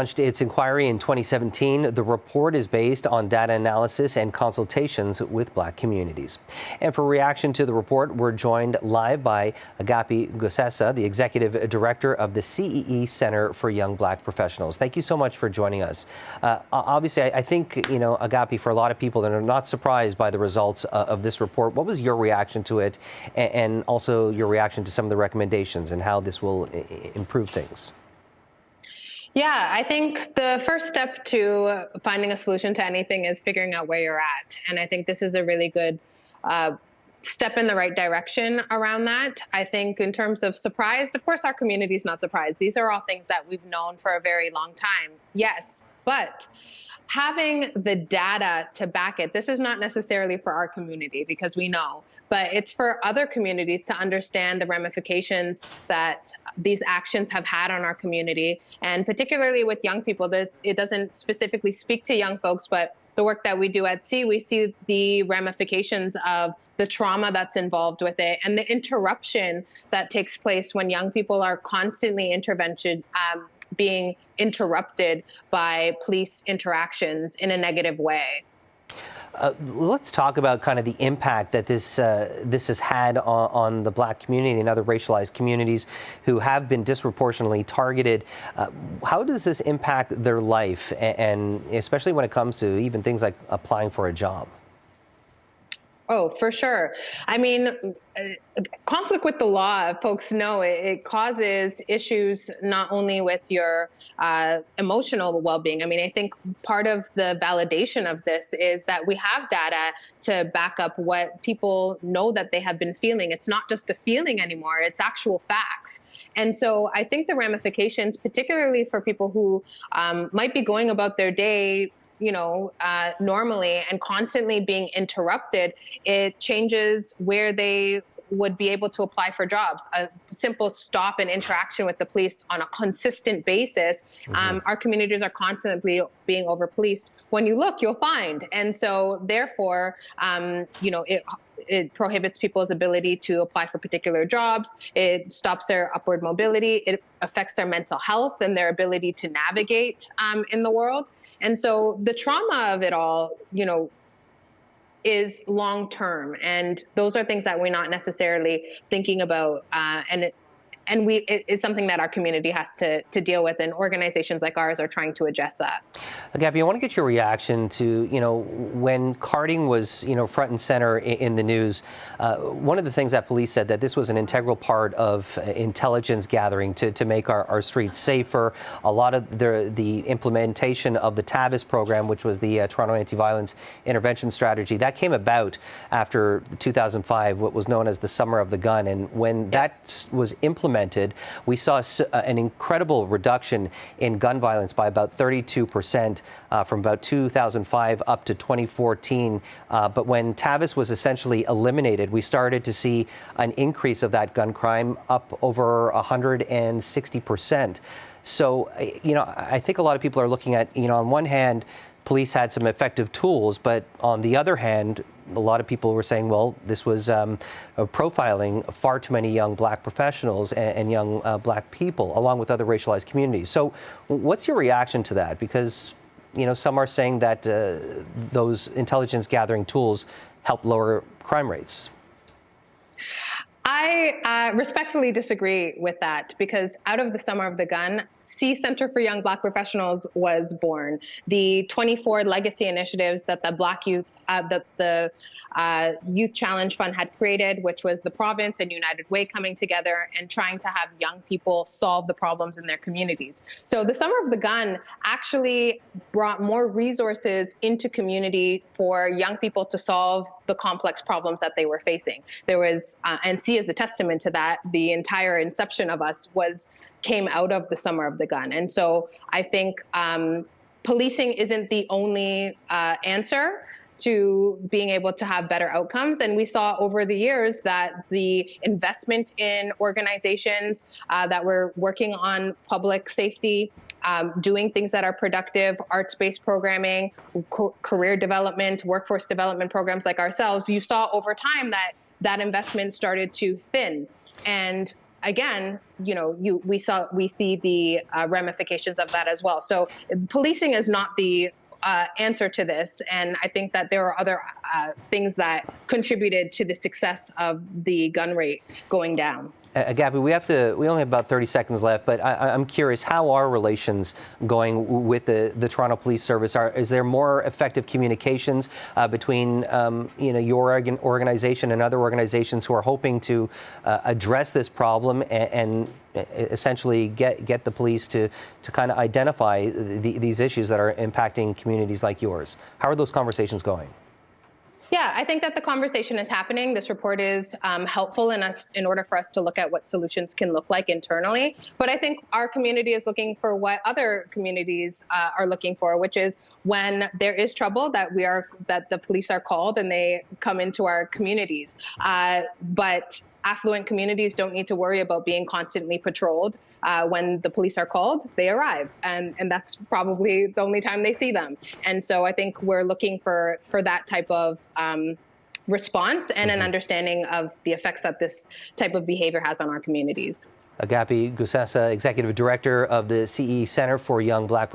Launched its inquiry in 2017. The report is based on data analysis and consultations with Black communities. And for reaction to the report, we're joined live by Agapi Gosesa, the Executive Director of the CEE Center for Young Black Professionals. Thank you so much for joining us. Obviously, I think, Agapi, for a lot of people that are not surprised by the results of this report, what was your reaction to it, and also your reaction to some of the recommendations and how this will improve things? Yeah, I think the first step to finding a solution to anything is figuring out where you're at. And I think this is a really good step in the right direction around that. I think in terms of surprised, of course, our community is not surprised. These are all things that we've known for a very long time. Yes, but having the data to back it, this is not necessarily for our community because we know, but it's for other communities to understand the ramifications that these actions have had on our community. And particularly with young people, it doesn't specifically speak to young folks, but the work that we do at C, we see the ramifications of the trauma that's involved with it and the interruption that takes place when young people are constantly being interrupted by police interactions in a negative way. Let's talk about kind of the impact that this has had on the Black community and other racialized communities who have been disproportionately targeted. How does this impact their life, and especially when it comes to even things like applying for a job? Oh, for sure. I mean, conflict with the law, folks know it causes issues not only with your emotional well-being. I mean, I think part of the validation of this is that we have data to back up what people know that they have been feeling. It's not just a feeling anymore, it's actual facts. And so I think the ramifications, particularly for people who might be going about their day normally and constantly being interrupted, it changes where they would be able to apply for jobs. A simple stop and interaction with the police on a consistent basis. Our communities are constantly being over-policed. When you look, you'll find. And so therefore, it prohibits people's ability to apply for particular jobs. It stops their upward mobility. It affects their mental health and their ability to navigate in the world. And so the trauma of it all, is long term. And those are things that we're not necessarily thinking about. It is something that our community has to deal with, and organizations like ours are trying to address that. Gabby, I want to get your reaction to, when carding was, front and center in the news. One of the things that police said that this was an integral part of intelligence gathering to make our streets safer. A lot of the implementation of the TAVIS program, which was the Toronto Anti-Violence Intervention Strategy, that came about after 2005, what was known as the Summer of the Gun. And when that was implemented, we saw an incredible reduction in gun violence by about 32% from about 2005 up to 2014. But when TAVIS was essentially eliminated, we started to see an increase of that gun crime up over 160%. So, I think a lot of people are looking at, on one hand, police had some effective tools, but on the other hand, a lot of people were saying, well, this was profiling far too many young Black professionals and young Black people, along with other racialized communities. So what's your reaction to that? Because, some are saying that those intelligence gathering tools help lower crime rates. I respectfully disagree with that, because out of the Summer of the Gun, C Center for Young Black Professionals was born. The 24 legacy initiatives that the Black Youth, the Youth Challenge Fund had created, which was the province and United Way coming together and trying to have young people solve the problems in their communities. So the Summer of the Gun actually brought more resources into community for young people to solve the complex problems that they were facing. There was, and C is a testament to that, the entire inception of us came out of the Summer of the Gun. And so I think policing isn't the only answer to being able to have better outcomes. And we saw over the years that the investment in organizations that were working on public safety, doing things that are productive, arts-based programming, career development, workforce development programs like ourselves, you saw over time that investment started to thin. And again, we see the ramifications of that as well. So policing is not the answer to this, and I think that there are other things that contributed to the success of the gun rate going down. Gabby, we only have about 30 seconds left, but I'm curious, how are relations going with the Toronto Police Service? Is there more effective communications between your organization and other organizations who are hoping to address this problem and essentially get the police to kind of identify these issues that are impacting communities like yours? How are those conversations going? Yeah, I think that the conversation is happening. This report is helpful in order for us to look at what solutions can look like internally. But I think our community is looking for what other communities are looking for, which is when there is trouble that the police are called and they come into our communities. But affluent communities don't need to worry about being constantly patrolled. When the police are called, they arrive, and that's probably the only time they see them. And so I think we're looking for that type of response and an understanding of the effects that this type of behavior has on our communities. Gabby Gusesa, Executive Director of the CE Center for Young Black